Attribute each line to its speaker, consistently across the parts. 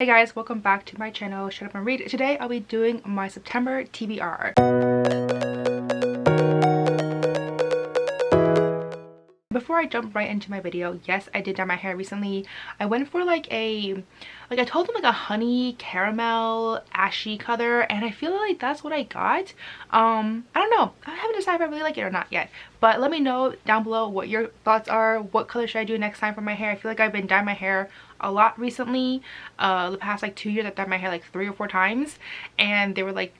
Speaker 1: Hey guys, welcome back to my channel, Shut Up and Read. Today I'll be doing my September TBR. Before I jump right into my video, yes, I did dye my hair recently. I went for I told them like a honey caramel ashy color, and I feel like that's what I got. I don't know. I haven't decided if I really like it or not yet, but let me know down below what your thoughts are. What color should I do next time for my hair? I feel like I've been dyeing my hair a lot recently. The past 2 years I've dyed my hair like 3 or 4 times, and they were like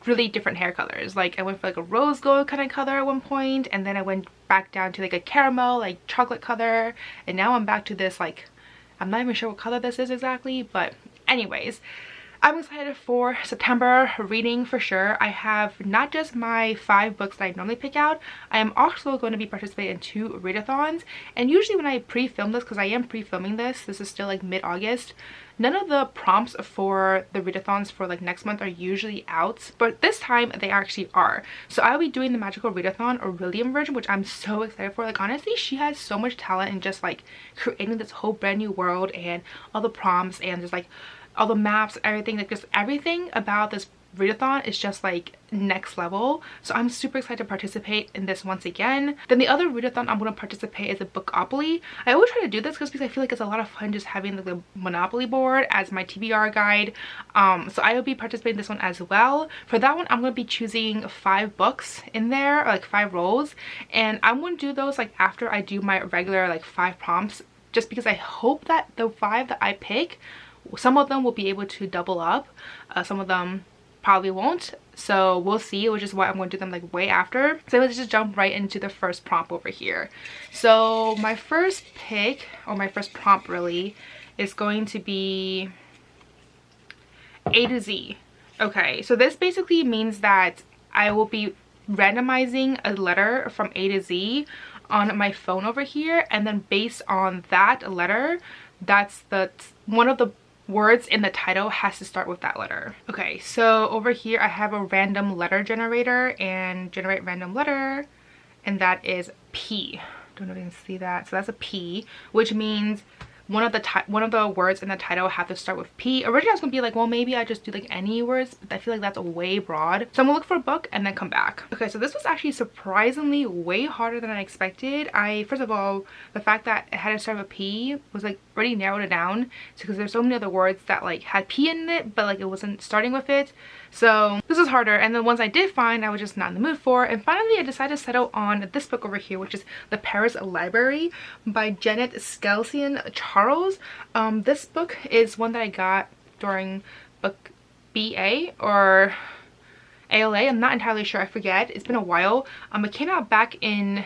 Speaker 1: really different hair colors. Like I went for like a rose gold kind of color at one point, and then I went back down to like a caramel like chocolate color, and now I'm back to this like, I'm not even sure what color this is exactly, but anyways, I'm excited for September reading for sure. I have not just my 5 books that I normally pick out, I am also going to be participating in 2 readathons. And usually when I pre-film this, because I am pre-filming this is still like mid-August, none of the prompts for the readathons for like next month are usually out, but this time they actually are. So I'll be doing the magical readathon Aurelian version, which I'm so excited for. Like honestly, she has so much talent in just like creating this whole brand new world and all the prompts and just like all the maps, everything, like just everything about this readathon is just like next level. So I'm super excited to participate in this once again. Then the other readathon I'm going to participate is a Bookopoly. I always try to do this because I feel like it's a lot of fun just having the Monopoly board as my TBR guide. So I will be participating in this one as well. For that one, I'm going to be choosing 5 books in there, or like 5 roles, and I'm going to do those like after I do my regular like 5 prompts, just because I hope that the 5 that I pick, some of them will be able to double up, some of them probably won't, so we'll see, which is why I'm going to do them like way after. So let's just jump right into the first prompt over here. So my first pick, or my first prompt really, is going to be A to Z. Okay, so this basically means that I will be randomizing a letter from A to Z on my phone over here, and then based on that letter, that's one of the words in the title has to start with that letter. Okay, so over here I have a random letter generator, and generate random letter, and that is P. Don't know if you can see that. So that's a P, which means one of the words in the title have to start with P. Originally I was gonna be like, well, maybe I just do like any words, but I feel like that's way broad. So I'm gonna look for a book and then come back. Okay, so this was actually surprisingly way harder than I expected. First of all, the fact that it had to start with P was like already narrowed it down, because there's so many other words that like had P in it, but like it wasn't starting with it. So this was harder, and the ones I did find I was just not in the mood for. And finally I decided to settle on this book over here, which is The Paris Library by Janet Skelsian Charles. This book is one that I got during book BA or ALA. I'm not entirely sure, I forget. It's been a while. It came out back in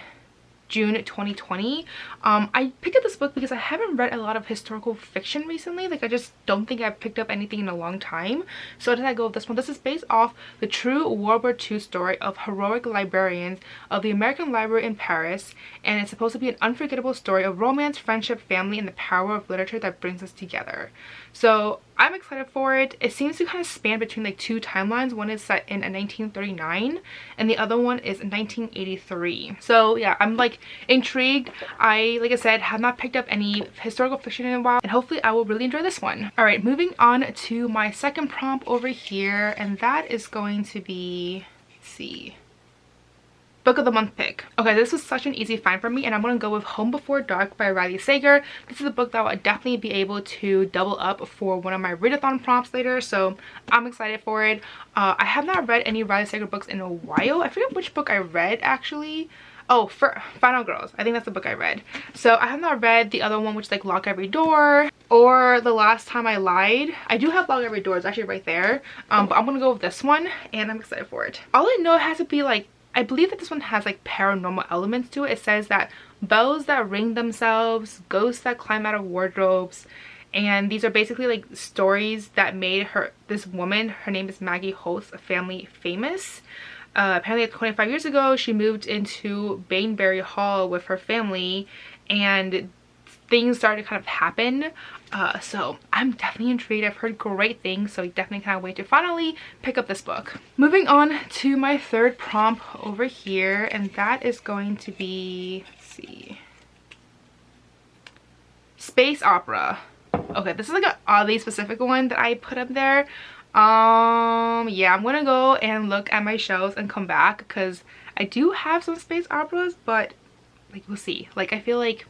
Speaker 1: June 2020. I picked up this book because I haven't read a lot of historical fiction recently. Like I just don't think I've picked up anything in a long time, so I decided to go with this one. This is based off the true World War II story of heroic librarians of the American Library in Paris, and it's supposed to be an unforgettable story of romance, friendship, family, and the power of literature that brings us together. So I'm excited for it. It seems to kind of span between like 2 timelines. One is set in 1939 and the other one is 1983. So yeah, I'm like intrigued. Like I said, have not picked up any historical fiction in a while, and hopefully I will really enjoy this one. All right, moving on to my second prompt over here, and that is going to be, let's see, Book of the month pick. Okay, this was such an easy find for me, and I'm gonna go with Home Before Dark by Riley Sager. This is a book that I would definitely be able to double up for one of my readathon prompts later, so I'm excited for it. I have not read any Riley Sager books in a while. I forget which book I read actually. Oh, for Final Girls, I think that's the book I read. So I have not read the other one, which is like Lock Every Door or The Last Time I Lied. I do have Lock Every Door, it's actually right there, but I'm gonna go with this one, and I'm excited for it. All I know, it has to be like, I believe that this one has like paranormal elements to it. It says that bells that ring themselves, ghosts that climb out of wardrobes, and these are basically like stories that made this woman, her name is Maggie Holt's family famous. Apparently 25 years ago she moved into Bainbury Hall with her family, and things started to kind of happen. So I'm definitely intrigued. I've heard great things, so I definitely can't wait to finally pick up this book. Moving on to my third prompt over here, and that is going to be, let's see, space opera. Okay, this is like an oddly specific one that I put up there. Yeah, I'm gonna go and look at my shelves and come back because I do have some space operas, but like we'll see. Like I feel like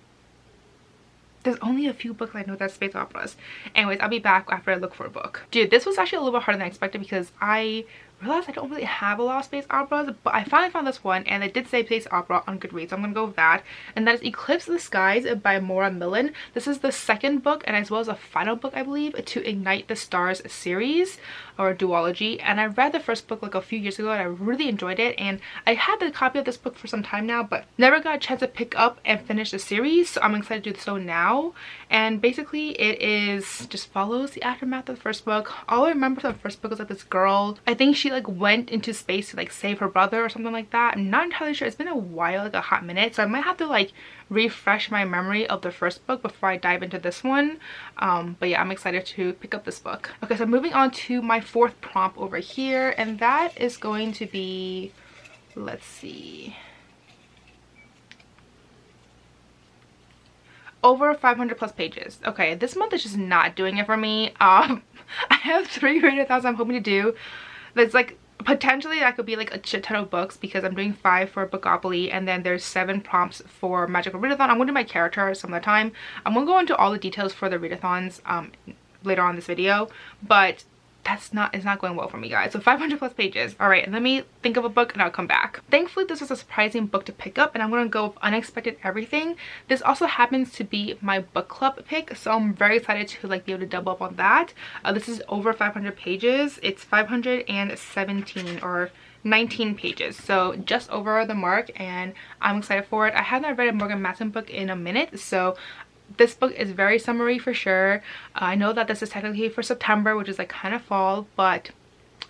Speaker 1: there's only a few books I know that's space operas. Anyways, I'll be back after I look for a book. Dude, this was actually a little bit harder than I expected because I realized I don't really have a lot of space operas, but I finally found this one and it did say space opera on Goodreads, so I'm gonna go with that. And that is Eclipse the Skies by Maura Millen. This is the second book and as well as a final book, I believe, to Ignite the Stars series or duology. And I read the first book like a few years ago and I really enjoyed it, and I had the copy of this book for some time now but never got a chance to pick up and finish the series, so I'm excited to do so now. And basically it is just follows the aftermath of the first book. All I remember from the first book is like this girl, I think she like went into space to like save her brother or something like that. I'm not entirely sure, it's been a while, like a hot minute, so I might have to like refresh my memory of the first book before I dive into this one. But yeah, I'm excited to pick up this book. Okay, so moving on to my fourth prompt over here, and that is going to be, let's see, over 500 plus pages. Okay, this month is just not doing it for me. I have 3 readathons I'm hoping to do. That's like potentially that could be like a shit ton of books because I'm doing 5 for Bookopoly and then there's 7 prompts for Magical Readathon. I'm going to do my character some of the time. I'm going to go into all the details for the readathons later on in this video, but it's not going well for me, guys. So 500 plus pages. All right, let me think of a book and I'll come back. Thankfully, this was a surprising book to pick up and I'm gonna go with Unexpected Everything. This also happens to be my book club pick, so I'm very excited to like be able to double up on that. This is over 500 pages. It's 517 or 19 pages, so just over the mark, and I'm excited for it. I have not read a Morgan Matson book in a minute, so this book is very summery for sure. I know that this is technically for September, which is like kind of fall, but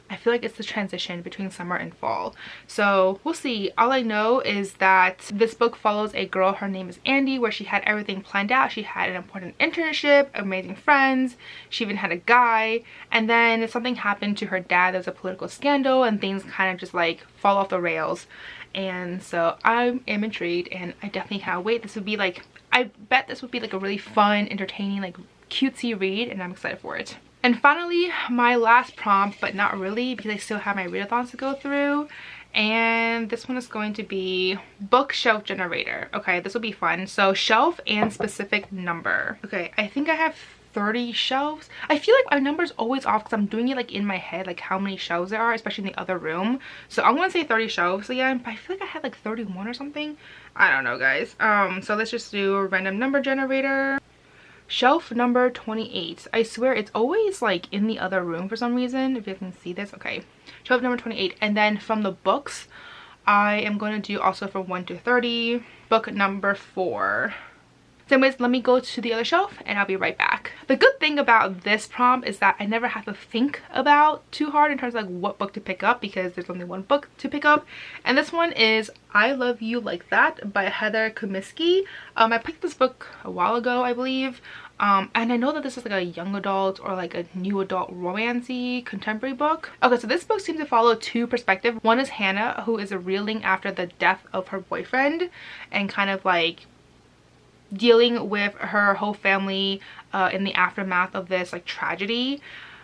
Speaker 1: I feel like it's the transition between summer and fall, so we'll see. All I know is that this book follows a girl, her name is Addie, where she had everything planned out. She had an important internship, amazing friends, she even had a guy, and then something happened to her dad. There's a political scandal and things kind of just like fall off the rails. And so I am intrigued and I definitely can't wait. This would be like, I bet this would be like a really fun, entertaining, like cutesy read, and I'm excited for it. And finally, my last prompt, but not really because I still have my readathons to go through. And this one is going to be bookshelf generator. Okay, this will be fun. So shelf and specific number. Okay, I think I have 30 shelves. I feel like my number's always off because I'm doing it like in my head, like how many shelves there are, especially in the other room. So I'm gonna say 30 shelves again, but I feel like I had like 31 or something. I don't know, guys. So let's just do a random number generator. Shelf number 28. I swear it's always like in the other room for some reason, if you can see this. Okay, shelf number 28. And then from the books, I am going to do also from 1 to 30, book number 4. So anyways, let me go to the other shelf and I'll be right back. The good thing about this prompt is that I never have to think about too hard in terms of like what book to pick up because there's only one book to pick up. And this one is I Love You Like That by Heather Kumiski. I picked this book a while ago, I believe. And I know that this is like a young adult or like a new adult romancy contemporary book. Okay, so this book seems to follow 2 perspectives. One is Hannah, who is reeling after the death of her boyfriend and kind of like dealing with her whole family in the aftermath of this like tragedy.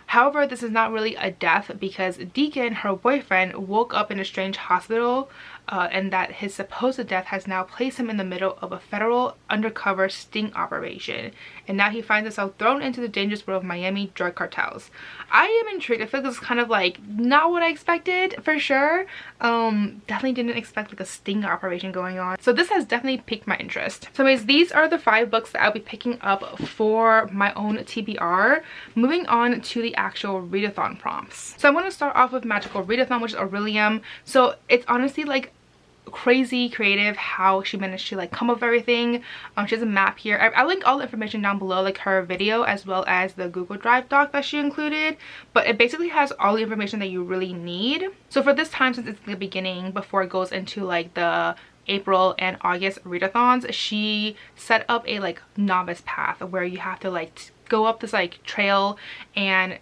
Speaker 1: However, this is not really a death because Deacon, her boyfriend, woke up in a strange hospital and that his supposed death has now placed him in the middle of a federal undercover sting operation, and now he finds himself thrown into the dangerous world of Miami drug cartels. I am intrigued. I feel like this is kind of like not what I expected for sure. Definitely didn't expect like a sting operation going on, so this has definitely piqued my interest. So anyways, these are the 5 books that I'll be picking up for my own TBR. Moving on to the actual readathon prompts. So I'm going to start off with Magical Readathon, which is Aurelium. So it's honestly like crazy creative how she managed to like come up with everything. She has a map here. I'll link all the information down below, like her video as well as the Google Drive doc that she included, but it basically has all the information that you really need. So for this time, since it's the beginning before it goes into like the April and August readathons, she set up a like novice path where you have to like go up this like trail and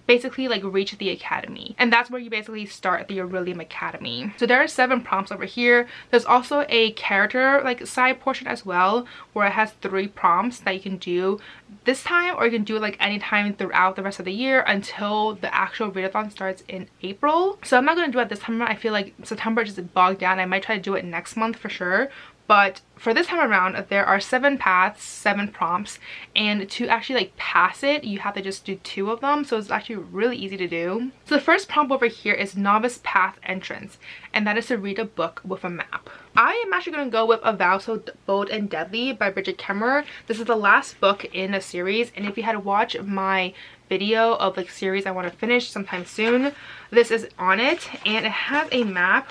Speaker 1: basically like reach the academy, and that's where you basically start the Aurelium Academy. So there are 7 prompts over here. There's also a character like side portion as well, where it has 3 prompts that you can do this time, or you can do it like anytime throughout the rest of the year until the actual readathon starts in April. So I'm not going to do it this time around. I feel like September just bogged down. I might try to do it next month for sure. But for this time around, there are 7 paths, 7 prompts, and to actually like pass it, you have to just do 2 of them. So it's actually really easy to do. So the first prompt over here is Novice Path Entrance, and that is to read a book with a map. I am actually going to go with A Vow So Bold and Deadly by Bridget Kemmerer. This is the last book in a series, and if you had watched my video of like series I want to finish sometime soon, this is on it, and it has a map,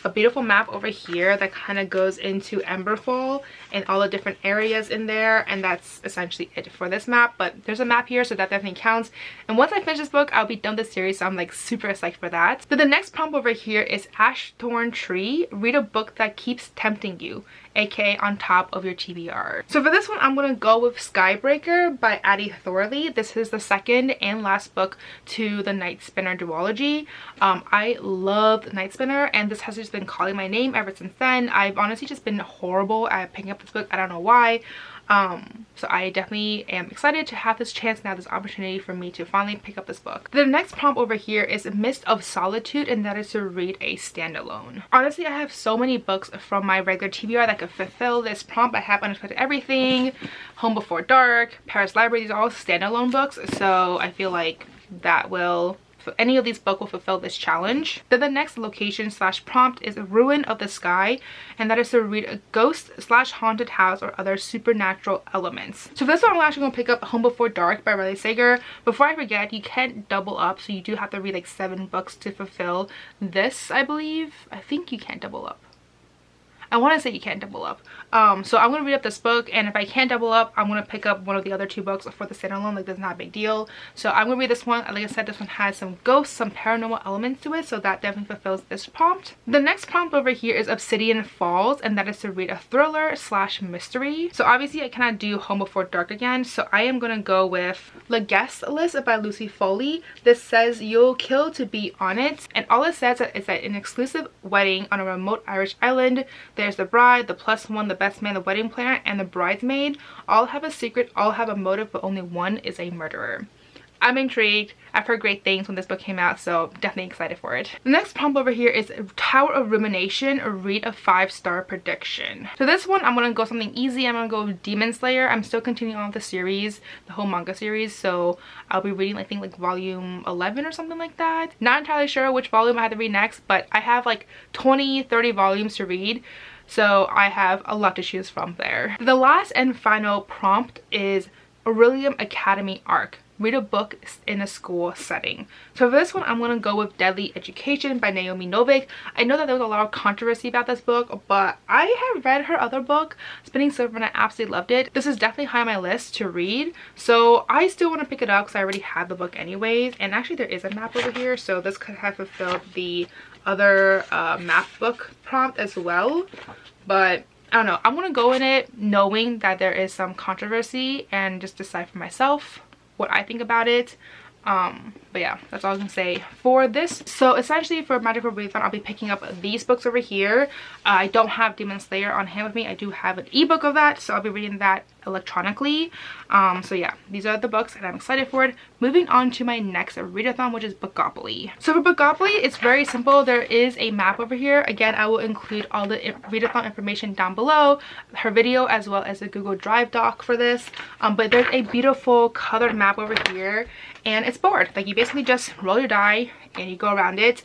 Speaker 1: a beautiful map over here that kind of goes into Emberfall and all the different areas in there, and that's essentially it for this map. But there's a map here, so that definitely counts. And once I finish this book, I'll be done with this series, so I'm like super excited for that. So the next prompt over here is Ashthorn Tree, read a book that keeps tempting you, aka on top of your TBR. So for this one, I'm gonna go with Skybreaker by Addie Thorley. This is the second and last book to the Night Spinner duology. I love Night Spinner, and this has just been calling my name ever since then. I've honestly just been horrible at picking up this book. I don't know why. So I definitely am excited to have this chance now, this opportunity for me to finally pick up this book. The next prompt over here is Mist of Solitude, and that is to read a standalone. Honestly, I have so many books from my regular TBR that could fulfill this prompt. I have Unexpected Everything, Home Before Dark, Paris Library. These are all standalone books, so I feel like that will, any of these books will fulfill this challenge. Then the next location slash prompt is Ruin of the Sky, and that is to read a ghost slash haunted house or other supernatural elements. So for this one, I'm actually going to pick up Home Before Dark by Riley Sager. Before I forget, you can't double up, so you do have to read like 7 books to fulfill this, I believe. I think you can't double up. I want to say you can't double up. So I'm going to read up this book, and if I can't double up, I'm going to pick up one of the other 2 books for the standalone. Like, that's not a big deal. So I'm going to read this one. Like I said, this one has some ghosts, some paranormal elements to it, so that definitely fulfills this prompt. The next prompt over here is Obsidian Falls, and that is to read a thriller slash mystery. So obviously I cannot do Home Before Dark again, so I am going to go with The Guest List by Lucy Foley. This says you'll kill to be on it, and all it says is that an exclusive wedding on a remote Irish island, there's the bride, the +1, the best man, the wedding planner, and the bridesmaid. All have a secret, all have a motive, but only one is a murderer. I'm intrigued. I've heard great things when this book came out, so definitely excited for it. The next prompt over here is Tower of Rumination, or read a 5-star prediction. So this one, I'm gonna go something easy. I'm gonna go with Demon Slayer. I'm still continuing on with the series, the whole manga series, so I'll be reading, I think, like volume 11 or something like that. Not entirely sure which volume I have to read next, but I have like 20-30 volumes to read, so I have a lot to choose from there. The last and final prompt is Aurelium Academy Arc. Read a book in a school setting. So for this one, I'm going to go with Deadly Education by Naomi Novik. I know that there was a lot of controversy about this book, but I have read her other book, Spinning Silver, and I absolutely loved it. This is definitely high on my list to read, so I still want to pick it up because I already have the book anyways. And actually there is a map over here, so this could have fulfilled the other map book prompt as well. But I don't know, I'm going to go in it knowing that there is some controversy and just decide for myself what I think about it. But yeah, that's all I can say for this. So essentially for Magical Readathon, I'll be picking up these books over here. I don't have Demon Slayer on hand with me. I do have an ebook of that, so I'll be reading that electronically. So yeah, these are the books and I'm excited for it. Moving on to my next readathon, which is Bookopoly. So for Bookopoly, it's very simple. There is a map over here. Again, I will include all the readathon information down below, her video, as well as a Google Drive doc for this. But there's a beautiful colored map over here, and it's board. Like, you basically just roll your die and you go around it.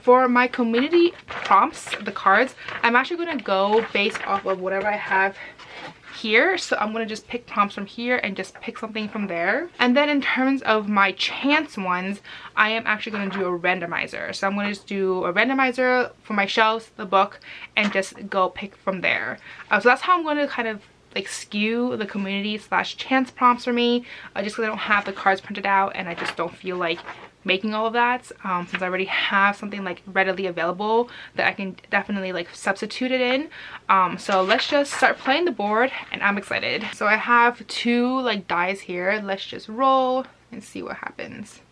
Speaker 1: For my community prompts, the cards, I'm actually going to go based off of whatever I have here. So I'm going to just pick prompts from here and just pick something from there. And then in terms of my chance ones, I am actually going to do a randomizer. So I'm going to just do a randomizer for my shelves, the book, and just go pick from there. So that's how I'm going to kind of like skew the community slash chance prompts for me, just because I don't have the cards printed out and I just don't feel like making all of that, since I already have something like readily available that I can definitely like substitute it in. So let's just start playing the board, and I'm excited. So I have 2 like dies here. Let's just roll and see what happens.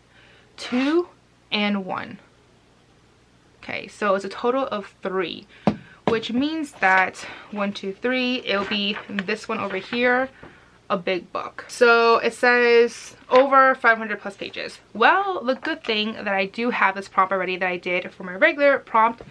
Speaker 1: 2, and 1. Okay, so it's a total of 3, which means that 1, 2, 3, it'll be this one over here, a big book. So it says over 500 plus pages. Well, the good thing that I do have this prompt already that I did for my regular prompt.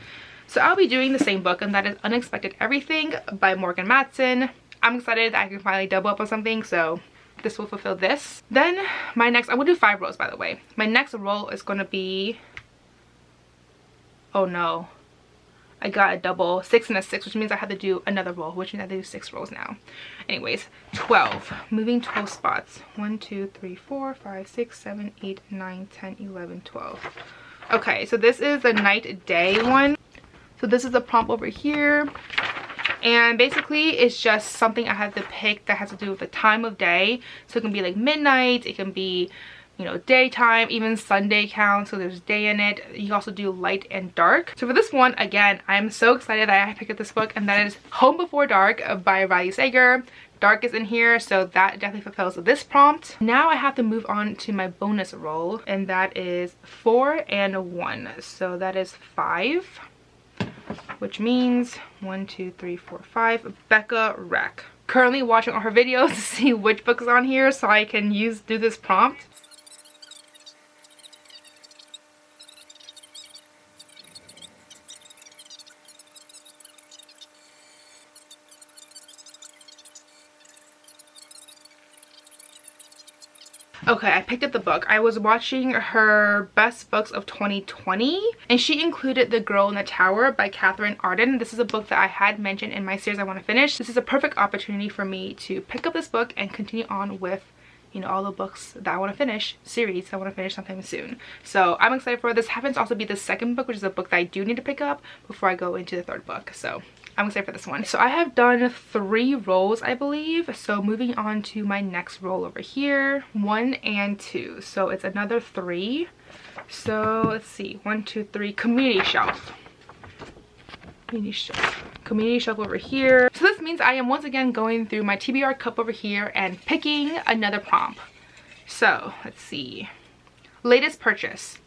Speaker 1: So I'll be doing the same book, and that is Unexpected Everything by Morgan Matson. I'm excited that I can finally double up on something, so this will fulfill this. Then my next, I'm gonna do 5 rows by the way. My next roll is gonna be, oh no, I got a double 6 and a 6, which means I have to do another roll, which means I have to do 6 rolls now. Anyways, 12, moving 12 spots. 1, 2, 3, 4, 5, 6, 7, 8, 9, 10, 11, 12. Okay, so this is the night day one. So this is the prompt over here. And basically it's just something I have to pick that has to do with the time of day. So it can be like midnight, it can be, you know, daytime, even Sunday counts, so there's day in it. You can also do light and dark. So for this one, again, I'm so excited that I picked up this book, and that is Home Before Dark by Riley Sager. Dark is in here, so that definitely fulfills this prompt. Now I have to move on to my bonus roll, and that is 4 and 1. So that is 5, which means 1, 2, 3, 4, 5. Becca Rec. Currently watching all her videos to see which book is on here so I can do this prompt. Okay, I picked up the book. I was watching her best books of 2020, and she included The Girl in the Tower by Katherine Arden. This is a book that I had mentioned in my series I want to finish. This is a perfect opportunity for me to pick up this book and continue on with, you know, all the books that I want to finish, series I want to finish sometime soon. So I'm excited for this. Happens to also be the second book, which is a book that I do need to pick up before I go into the third book. So I'm excited for this one. So I have done 3 rolls, I believe. So moving on to my next roll over here, 1 and 2. So it's another 3. So let's see, 1, 2, 3, community shelf. Community shelf over here. So this means I am once again going through my TBR cup over here and picking another prompt. So let's see, latest purchase.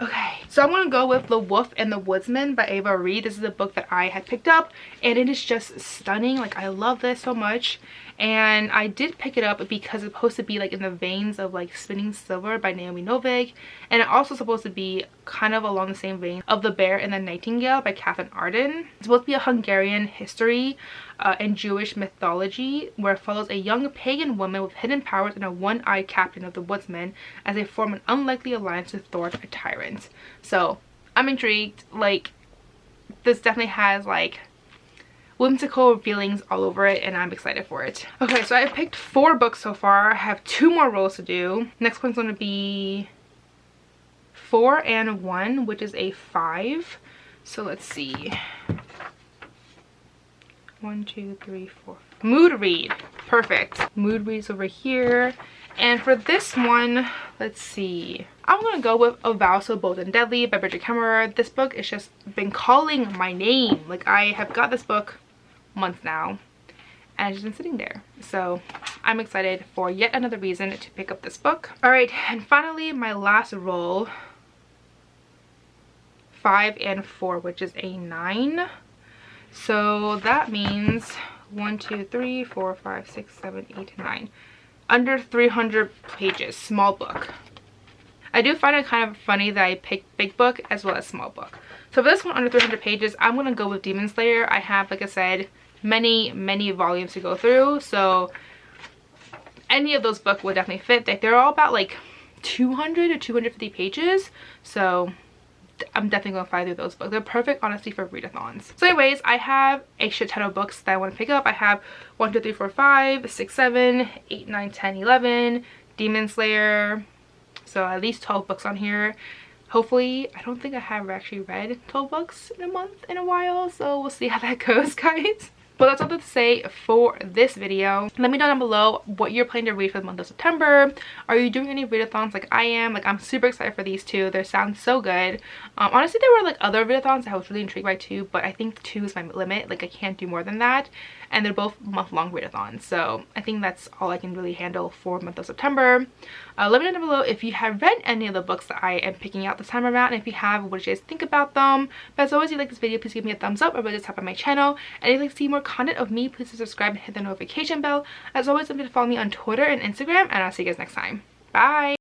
Speaker 1: Okay, so I'm gonna go with The Wolf and the Woodsman by Ava Reed. This is a book that I had picked up, and it is just stunning. Like, I love this so much, and I did pick it up because it's supposed to be like in the veins of like Spinning Silver by Naomi Novik, and it also supposed to be kind of along the same vein of The Bear and the Nightingale by Katherine Arden. It's supposed to be a Hungarian history and Jewish mythology where it follows a young pagan woman with hidden powers and a one-eyed captain of the woodsmen as they form an unlikely alliance to thwart a tyrant. So I'm intrigued. Like, this definitely has like whimsical feelings all over it, and I'm excited for it. Okay, so I picked 4 books so far. I have 2 more rolls to do. Next one's going to be 4 and 1, which is a 5. So let's see. 1, 2, 3, 4. Mood read. Perfect. Mood reads over here. And for this one, let's see, I'm gonna go with A Vow So Bold and Deadly by Bridget Kemmerer. This book has just been calling my name. Like, I have got this book months now, and it's just been sitting there. So I'm excited for yet another reason to pick up this book. All right, and finally my last roll, 5 and 4, which is a 9. So that means 1, 2, 3, 4, 5, 6, 7, 8, 9. Under 300 pages, small book. I do find it kind of funny that I picked big book as well as small book. So for this one, under 300 pages, I'm gonna go with Demon Slayer. I have, like I said, many volumes to go through, so any of those books would definitely fit. They're all about like 200 to 250 pages, so I'm definitely gonna fly through those books. They're perfect, honestly, for readathons. So anyways, I have a shit ton of books that I want to pick up. I have 1, 2, 3, 4, 5, 6, 7, 8, 9, 10, 11, Demon Slayer. So at least 12 books on here. Hopefully, I don't think I have actually read 12 books in a month in a while, so we'll see how that goes, guys. But that's all to say for this video. Let me know down below what you're planning to read for the month of September. Are you doing any readathons like I am? Like, I'm super excited for these 2. They sound so good. Honestly, there were like other readathons I was really intrigued by too, but I think 2 is my limit. Like, I can't do more than that. and they're both month-long readathons. So I think that's all I can really handle for the month of September. Let me know down below if you have read any of the books that I am picking out this time around, and if you have, what did you guys think about them? But as always, if you like this video, please give me a thumbs up or really just tap on my channel, and if you'd like to see more content of me, please subscribe and hit the notification bell. As always, don't forget to follow me on Twitter and Instagram, and I'll see you guys next time. Bye!